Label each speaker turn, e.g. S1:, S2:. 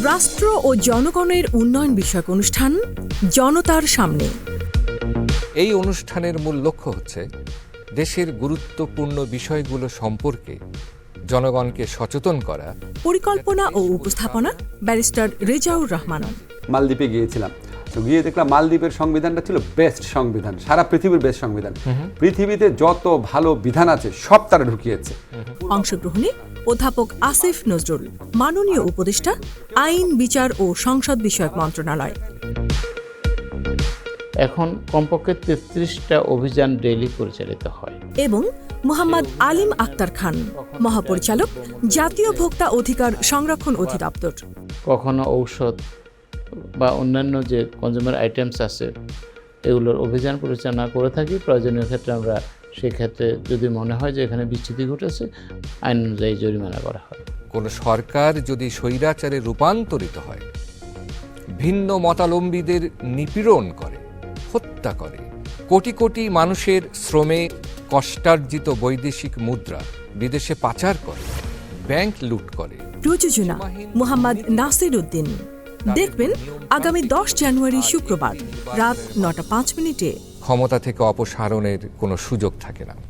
S1: রাষ্ট্র ও জনগণের উন্নয়ন বিষয়ক অনুষ্ঠান জনতার সামনে।
S2: এই অনুষ্ঠানের মূল লক্ষ্য হচ্ছে দেশের গুরুত্বপূর্ণ বিষয়গুলো সম্পর্কে জনগণকে সচেতন করা।
S1: পরিকল্পনা ও উপস্থাপনা ব্যারিস্টার রেজাউর রহমান।
S3: মালদ্বীপে গিয়েছিলাম, তো গিয়ে দেখলাম মালদ্বীপের সংবিধানটা ছিল বেস্ট সংবিধান, সারা পৃথিবীর বেস্ট সংবিধান। পৃথিবীতে যত ভালো বিধান আছে সব তারা ঢুকিয়েছে।
S1: অংশগ্রহণে অধ্যাপক আসিফ নজরুল, মাননীয় উপদেষ্টা, আইন, বিচার ও সংসদ বিষয়ক মন্ত্রণালয়।
S4: এখন কমপক্ষে 33টা অভিযান ডেইলি পরিচালিত হয়।
S1: এবং মোহাম্মদ আলিম আক্তার খান, মহাপরিচালক, জাতীয় ভোক্তা অধিকার সংরক্ষণ অধিদপ্তর।
S4: কখনো ঔষধ বা অন্যান্য যে কনজিউমার আইটেমস আছে এগুলোর অভিযান পরিচালনা করে থাকি। প্রয়োজনীয় ক্ষেত্রে আমরা সেক্ষেত্রে যদি মনে হয় যে এখানে বিচ্যুতি ঘটেছে, আইন অনুযায়ী জরিমানা করা হয়।
S2: কোনো সরকার যদি স্বৈরাচারে রূপান্তরিত হয়, ভিন্ন মতাবলম্বীদের নিপীড়ন করে, হত্যা করে, কোটি কোটি মানুষের শ্রমে কষ্টার্জিত বৈদেশিক মুদ্রা বিদেশে পাচার করে, ব্যাংক লুট করে।
S1: প্রযোজনা মোহাম্মদ নাসির উদ্দিন। দেখবেন আগামী 10 জানুয়ারি শুক্রবার রাত 9টা 5 মিনিটে।
S2: ক্ষমতা থেকে অপসারণের কোনো সুযোগ থাকে না।